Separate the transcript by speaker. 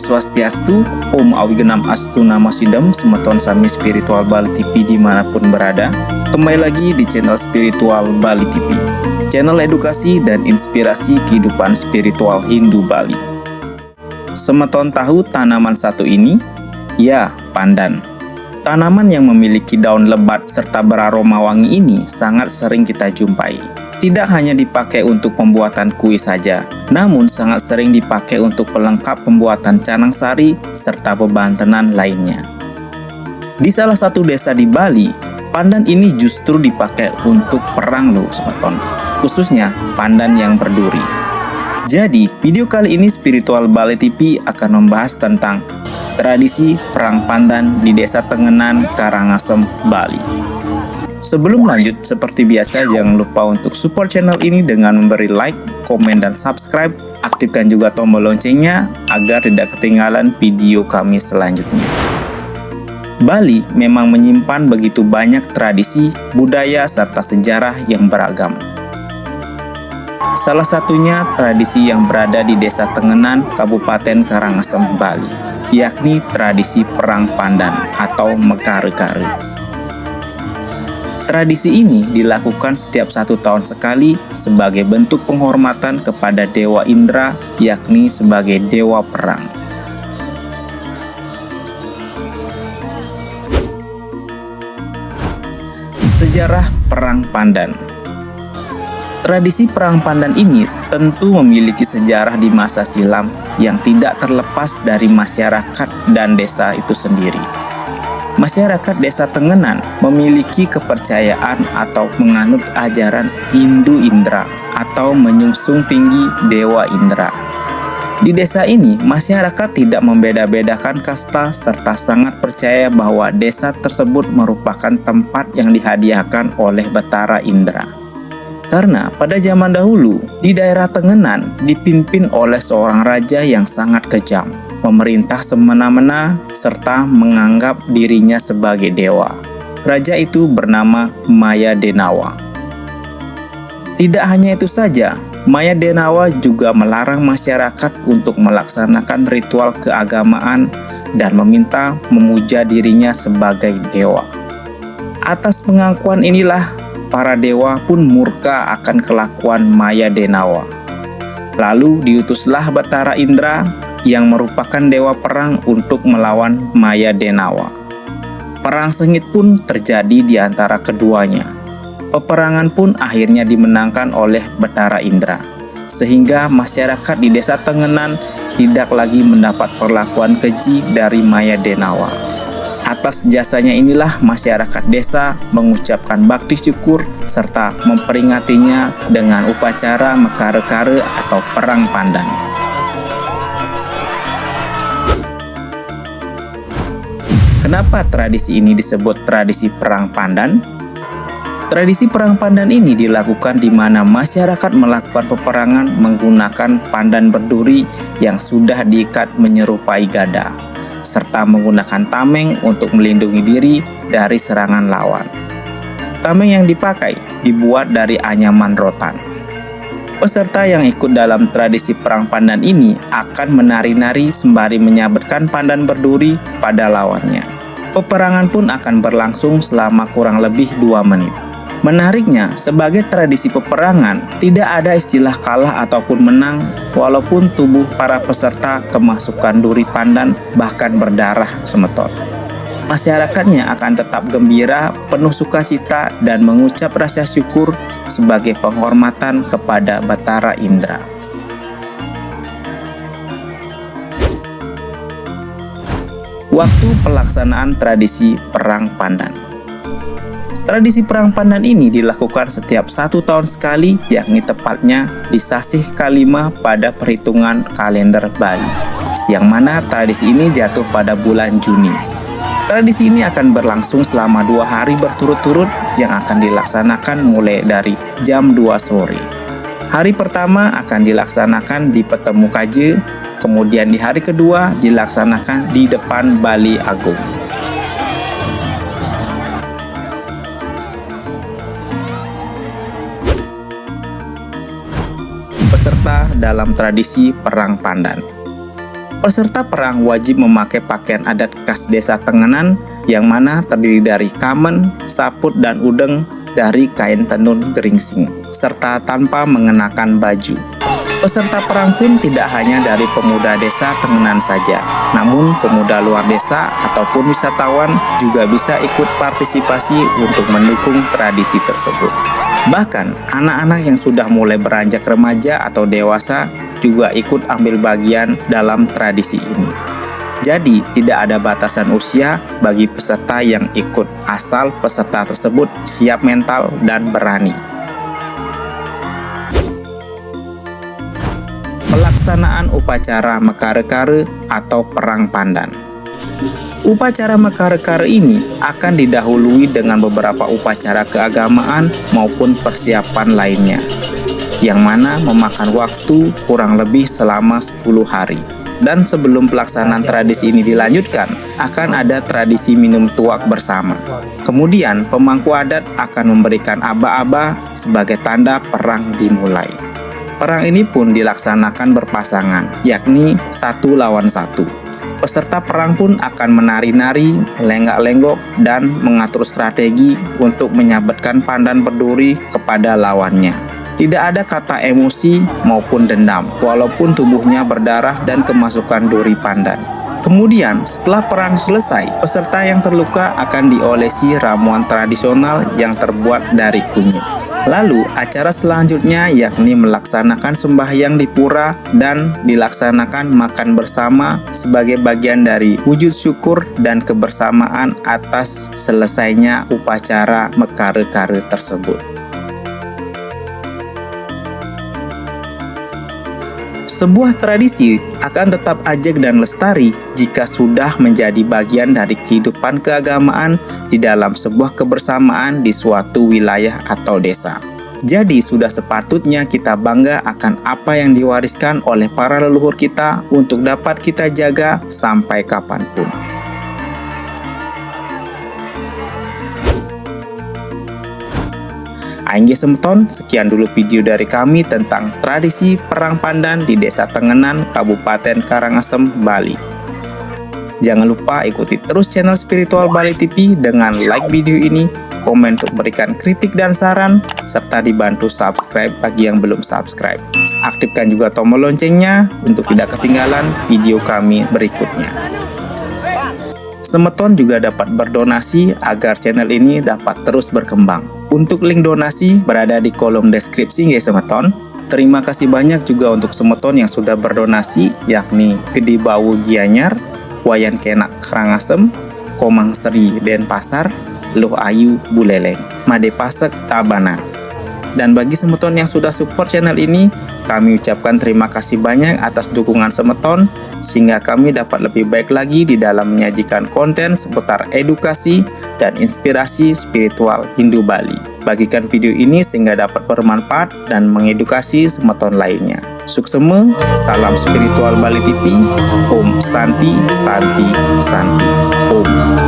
Speaker 1: Swastiastu, Om Awigenam Astu Nama Sidam, semeton sami spiritual Bali TV dimanapun berada. Kembali lagi di channel spiritual Bali TV, channel edukasi dan inspirasi kehidupan spiritual Hindu Bali. Semeton tahu tanaman satu ini? Ya, pandan. Tanaman yang memiliki daun lebat serta beraroma wangi ini sangat sering kita jumpai. Tidak hanya dipakai untuk pembuatan kuis saja, namun sangat sering dipakai untuk pelengkap pembuatan canang sari serta bebantenan lainnya. Di salah satu desa di Bali, pandan ini justru dipakai untuk perang loh semeton, khususnya pandan yang berduri. Jadi, video kali ini Spiritual Bali TV akan membahas tentang tradisi perang pandan di Desa Tengenan, Karangasem, Bali. Sebelum lanjut, seperti biasa jangan lupa untuk support channel ini dengan memberi like, komen, dan subscribe. Aktifkan juga tombol loncengnya agar tidak ketinggalan video kami selanjutnya. Bali memang menyimpan begitu banyak tradisi, budaya, serta sejarah yang beragam. Salah satunya tradisi yang berada di Desa Tengenan, Kabupaten Karangasem, Bali, yakni tradisi perang pandan atau mekare-kare. Tradisi ini dilakukan setiap 1 tahun sekali sebagai bentuk penghormatan kepada Dewa Indra, yakni sebagai dewa perang. Sejarah perang pandan. Tradisi perang pandan ini tentu memiliki sejarah di masa silam yang tidak terlepas dari masyarakat dan desa itu sendiri. Masyarakat Desa Tengenan memiliki kepercayaan atau menganut ajaran Hindu Indra atau menyungsung tinggi Dewa Indra. Di desa ini, masyarakat tidak membeda-bedakan kasta serta sangat percaya bahwa desa tersebut merupakan tempat yang dihadiahkan oleh Betara Indra. Karena pada zaman dahulu, di daerah Tengenan dipimpin oleh seorang raja yang sangat kejam, memerintah semena-mena, serta menganggap dirinya sebagai dewa. Raja itu bernama Maya Denawa. Tidak hanya itu saja, Maya Denawa juga melarang masyarakat untuk melaksanakan ritual keagamaan dan meminta memuja dirinya sebagai dewa. Atas pengakuan inilah, para dewa pun murka akan kelakuan Maya Denawa. Lalu diutuslah Betara Indra yang merupakan dewa perang untuk melawan Maya Denawa. Perang sengit pun terjadi di antara keduanya. Peperangan pun akhirnya dimenangkan oleh Betara Indra, sehingga masyarakat di Desa Tengenan tidak lagi mendapat perlakuan keji dari Maya Denawa. Atas jasanya inilah masyarakat desa mengucapkan bakti syukur serta memperingatinya dengan upacara mekare-kare atau perang pandan. Kenapa tradisi ini disebut tradisi perang pandan? Tradisi perang pandan ini dilakukan di mana masyarakat melakukan peperangan menggunakan pandan berduri yang sudah diikat menyerupai gada, serta menggunakan tameng untuk melindungi diri dari serangan lawan. Tameng yang dipakai dibuat dari anyaman rotan. Peserta yang ikut dalam tradisi perang pandan ini akan menari-nari sembari menyabetkan pandan berduri pada lawannya. Peperangan pun akan berlangsung selama kurang lebih 2 menit. Menariknya, sebagai tradisi peperangan, tidak ada istilah kalah ataupun menang, walaupun tubuh para peserta kemasukan duri pandan bahkan berdarah semeton. Masyarakatnya akan tetap gembira, penuh sukacita, dan mengucap rasa syukur sebagai penghormatan kepada Betara Indra. Waktu pelaksanaan tradisi perang pandan. Tradisi perang pandan ini dilakukan setiap 1 tahun sekali, yakni tepatnya di Sasih Kalima pada perhitungan kalender Bali, yang mana tradisi ini jatuh pada bulan Juni. Tradisi ini akan berlangsung selama 2 hari berturut-turut yang akan dilaksanakan mulai dari jam 2 sore. Hari pertama akan dilaksanakan di Petemu Kaje, kemudian di hari kedua dilaksanakan di depan Bali Agung. Peserta dalam tradisi perang pandan. Peserta perang wajib memakai pakaian adat khas desa Tenganan yang mana terdiri dari kamen, saput, dan udeng dari kain tenun geringsing, serta tanpa mengenakan baju. Peserta perang pun tidak hanya dari pemuda desa Tenganan saja, namun pemuda luar desa ataupun wisatawan juga bisa ikut partisipasi untuk mendukung tradisi tersebut. Bahkan, anak-anak yang sudah mulai beranjak remaja atau dewasa juga ikut ambil bagian dalam tradisi ini. Jadi, tidak ada batasan usia bagi peserta yang ikut, asal peserta tersebut siap mental dan berani. Pelaksanaan upacara Mekare-kare atau Perang Pandan. Upacara Mekare-kare ini akan didahului dengan beberapa upacara keagamaan maupun persiapan lainnya, yang mana memakan waktu kurang lebih selama 10 hari. Dan sebelum pelaksanaan tradisi ini dilanjutkan, akan ada tradisi minum tuak bersama. Kemudian, pemangku adat akan memberikan aba-aba sebagai tanda perang dimulai. Perang ini pun dilaksanakan berpasangan, yakni 1 lawan 1. Peserta perang pun akan menari-nari, lenggak-lenggok, dan mengatur strategi untuk menyabetkan pandan berduri kepada lawannya. Tidak ada kata emosi maupun dendam, walaupun tubuhnya berdarah dan kemasukan duri pandan. Kemudian, setelah perang selesai, peserta yang terluka akan diolesi ramuan tradisional yang terbuat dari kunyit. Lalu, acara selanjutnya yakni melaksanakan sembahyang di pura dan dilaksanakan makan bersama sebagai bagian dari wujud syukur dan kebersamaan atas selesainya upacara Mekare-kare tersebut. Sebuah tradisi akan tetap ajeg dan lestari jika sudah menjadi bagian dari kehidupan keagamaan di dalam sebuah kebersamaan di suatu wilayah atau desa. Jadi sudah sepatutnya kita bangga akan apa yang diwariskan oleh para leluhur kita untuk dapat kita jaga sampai kapanpun. Aingge Semeton, sekian dulu video dari kami tentang tradisi Perang Pandan di Desa Tenganan, Kabupaten Karangasem, Bali. Jangan lupa ikuti terus channel Spiritual Bali TV dengan like video ini, komen untuk memberikan kritik dan saran, serta dibantu subscribe bagi yang belum subscribe. Aktifkan juga tombol loncengnya untuk tidak ketinggalan video kami berikutnya. Semeton juga dapat berdonasi agar channel ini dapat terus berkembang. Untuk link donasi berada di kolom deskripsi ya Semeton. Terima kasih banyak juga untuk Semeton yang sudah berdonasi, yakni Gede Bawu Gianyar, Wayan Kenak Karangasem, Komang Seri Denpasar, Luh Ayu Buleleng, Made Pasek Tabana. Dan bagi Semeton yang sudah support channel ini, kami ucapkan terima kasih banyak atas dukungan Semeton, sehingga kami dapat lebih baik lagi di dalam menyajikan konten seputar edukasi dan inspirasi spiritual Hindu Bali. Bagikan video ini sehingga dapat bermanfaat dan mengedukasi Semeton lainnya. Suksema, salam spiritual Bali TV, Om Santi, Santi, Santi, Om.